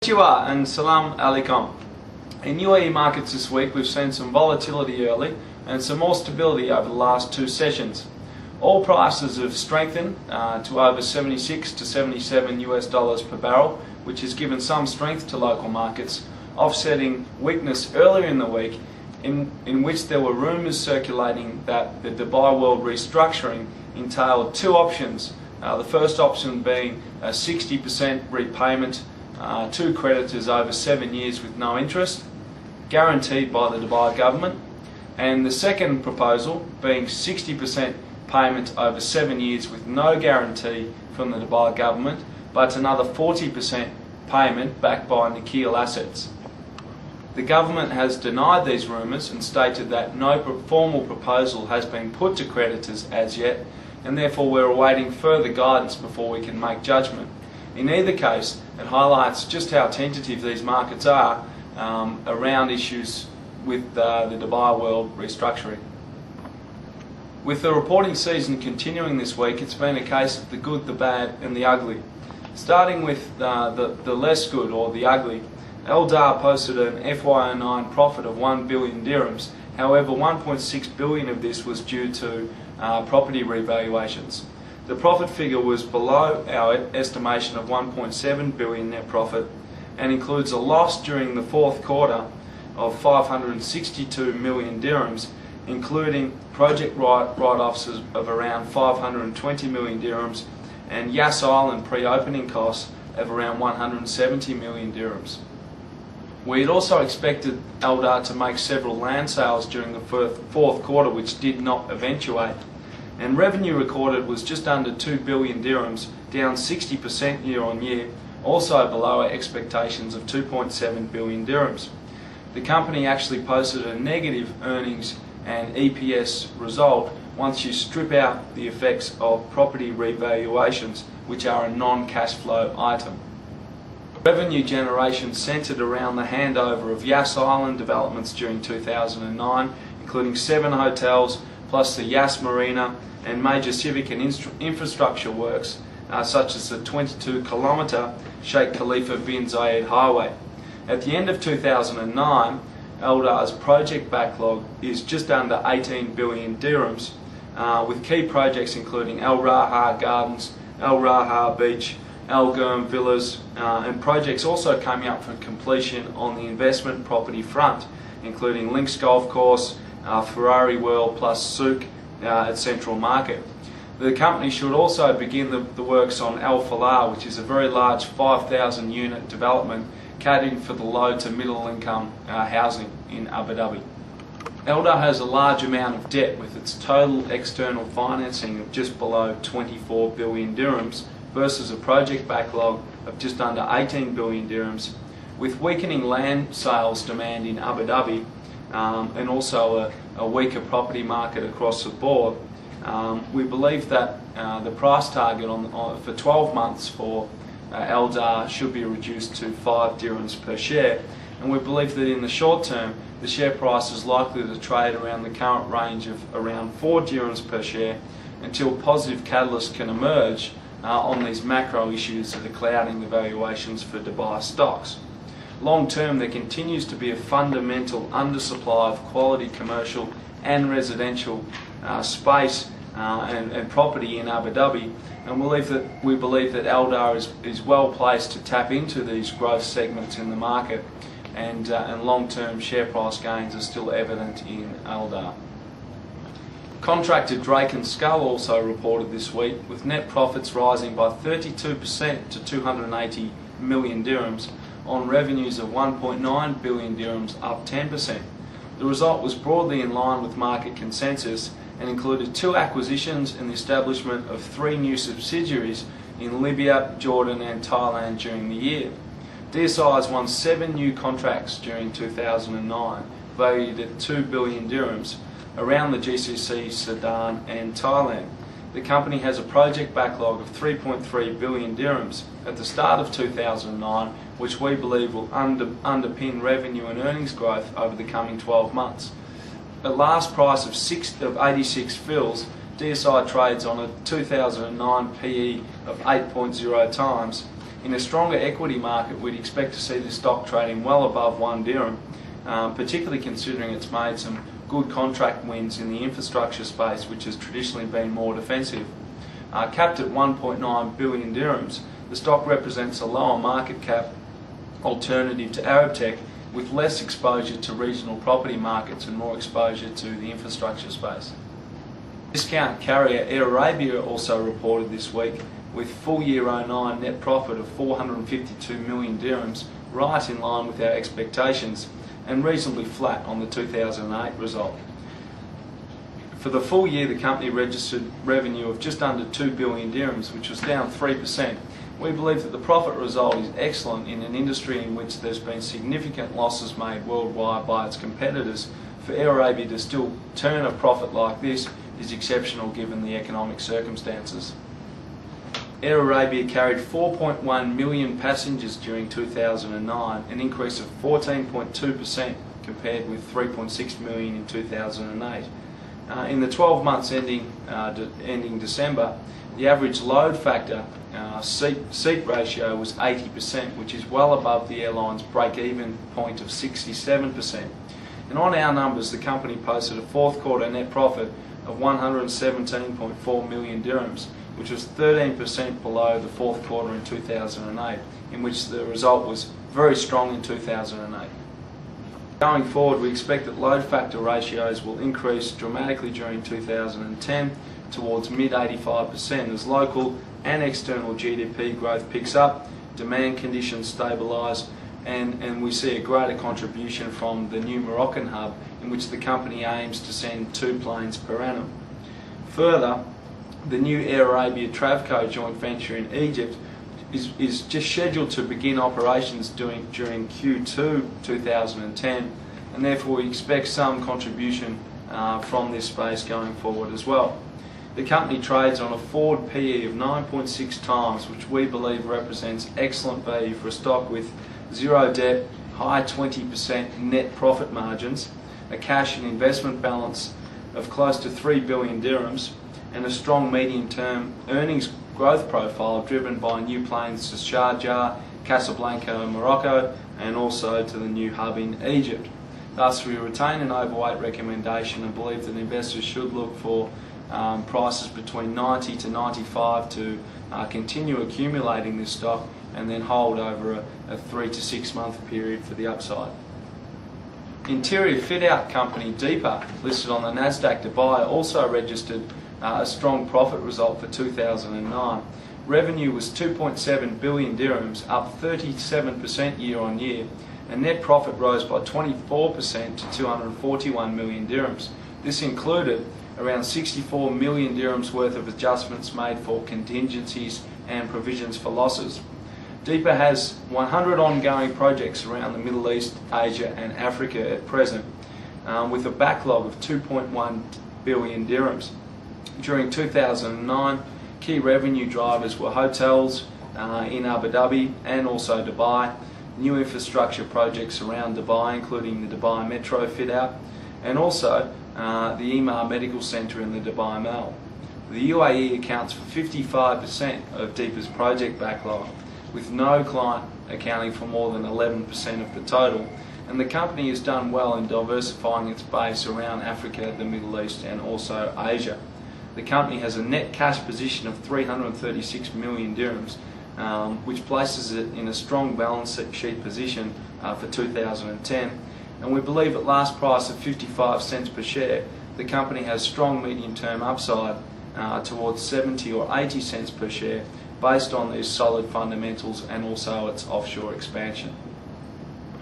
Konnichiwa and Salam Alaikum. In UAE markets this week we've seen some volatility early and some more stability over the last two sessions. All prices have strengthened to over 76 to 77 US dollars per barrel, which has given some strength to local markets, offsetting weakness earlier in the week in which there were rumours circulating that the Dubai World restructuring entailed two options. The first option being a 60% repayment to creditors over 7 years with no interest, guaranteed by the Dubai government, and the second proposal being 60% payment over 7 years with no guarantee from the Dubai government, but another 40% payment backed by Nikhil assets. The government has denied these rumours and stated that no formal proposal has been put to creditors as yet, and therefore we're awaiting further guidance before we can make judgment. In either case, it highlights just how tentative these markets are around issues with the Dubai World restructuring. With the reporting season continuing this week, it's been a case of the good, the bad and the ugly. Starting with the less good or the ugly, Eldar posted an FY09 profit of 1 billion dirhams. However, 1.6 billion of this was due to property revaluations. The profit figure was below our estimation of 1.7 billion net profit and includes a loss during the fourth quarter of 562 million dirhams, including project write-offs of around 520 million dirhams and Yas Island pre-opening costs of around 170 million dirhams. We had also expected Eldar to make several land sales during the fourth quarter, which did not eventuate, and revenue recorded was just under 2 billion dirhams, down 60% year on year, also below our expectations of 2.7 billion dirhams. The company actually posted a negative earnings and EPS result once you strip out the effects of property revaluations, which are a non-cash flow item. Revenue generation centred around the handover of Yas Island developments during 2009, including 7 hotels plus the Yas Marina and major civic and infrastructure works such as the 22-kilometre Sheikh Khalifa bin Zayed highway. At the end of 2009, Eldar's project backlog is just under 18 billion dirhams, with key projects including Al Raha Gardens, Al Raha Beach, Al Gurm Villas, and projects also coming up for completion on the investment property front, including Links Golf Course, Ferrari World plus Souk at Central Market. The company should also begin the works on Al Falah, which is a very large 5,000 unit development catering for the low to middle income housing in Abu Dhabi. Eldar has a large amount of debt, with its total external financing of just below 24 billion dirhams versus a project backlog of just under 18 billion dirhams. With weakening land sales demand in Abu Dhabi and also a weaker property market across the board, we believe that the price target for 12 months for Eldar should be reduced to 5 dirhams per share, and we believe that in the short term the share price is likely to trade around the current range of around 4 dirhams per share until positive catalysts can emerge on these macro issues that are clouding the valuations for Dubai stocks. Long term, there continues to be a fundamental undersupply of quality commercial and residential space and property in Abu Dhabi, and we believe that Eldar is well placed to tap into these growth segments in the market, and long-term share price gains are still evident in Eldar. Contractor Drake & Skull also reported this week, with net profits rising by 32% to 280 million dirhams on revenues of 1.9 billion dirhams, up 10%. The result was broadly in line with market consensus and included 2 acquisitions and the establishment of 3 new subsidiaries in Libya, Jordan and Thailand during the year. DSI has won 7 new contracts during 2009, valued at 2 billion dirhams, around the GCC, Sudan and Thailand. The company has a project backlog of 3.3 billion dirhams at the start of 2009, which we believe will underpin revenue and earnings growth over the coming 12 months. At last price of 86 fils, DSI trades on a 2009 PE of 8.0 times In a stronger equity market, we'd expect to see the stock trading well above 1 dirham, particularly considering it's made some good contract wins in the infrastructure space, which has traditionally been more defensive. Capped at 1.9 billion dirhams, the stock represents a lower market cap alternative to Arab tech, with less exposure to regional property markets and more exposure to the infrastructure space. Discount carrier Air Arabia also reported this week, with full year 09 net profit of 452 million dirhams, right in line with our expectations and reasonably flat on the 2008 result. For the full year, the company registered revenue of just under 2 billion dirhams, which was down 3%. We believe that the profit result is excellent in an industry in which there's been significant losses made worldwide by its competitors. For Air Arabia to still turn a profit like this is exceptional given the economic circumstances. Air Arabia carried 4.1 million passengers during 2009, an increase of 14.2% compared with 3.6 million in 2008. In the 12 months ending December, the average load factor seat ratio was 80%, which is well above the airline's break-even point of 67%. And on our numbers, the company posted a fourth quarter net profit of 117.4 million dirhams, which was 13% below the fourth quarter in 2008, in which the result was very strong in 2008. Going forward, we expect that load factor ratios will increase dramatically during 2010 towards mid-85% as local and external GDP growth picks up, demand conditions stabilise, and we see a greater contribution from the new Moroccan hub, in which the company aims to send 2 planes per annum. Further, the new Air Arabia Travco joint venture in Egypt is just scheduled to begin operations during Q2 2010, and therefore we expect some contribution from this space going forward as well. The company trades on a forward PE of 9.6 times, which we believe represents excellent value for a stock with zero debt, high 20% net profit margins, a cash and investment balance of close to 3 billion dirhams, and a strong medium-term earnings growth profile driven by new planes to Sharjah, Casablanca and Morocco, and also to the new hub in Egypt. Thus, we retain an overweight recommendation and believe that investors should look for prices between 90 to 95 to continue accumulating this stock and then hold over a 3 to 6 month period for the upside. Interior fit-out company Deepa, listed on the Nasdaq Dubai, also registered a strong profit result for 2009. Revenue was 2.7 billion dirhams, up 37% year on year, and net profit rose by 24% to 241 million dirhams. This included around 64 million dirhams worth of adjustments made for contingencies and provisions for losses. Deepa has 100 ongoing projects around the Middle East, Asia and Africa at present, with a backlog of 2.1 billion dirhams. During 2009, key revenue drivers were hotels in Abu Dhabi and also Dubai, new infrastructure projects around Dubai, including the Dubai Metro fit-out, and also the Emaar Medical Centre in the Dubai Mall. The UAE accounts for 55% of Deepa's project backlog, with no client accounting for more than 11% of the total, and the company has done well in diversifying its base around Africa, the Middle East and also Asia. The company has a net cash position of 336 million dirhams, which places it in a strong balance sheet position for 2010, and we believe at last price of 55 cents per share, the company has strong medium-term upside towards 70 or 80 cents per share based on these solid fundamentals and also its offshore expansion.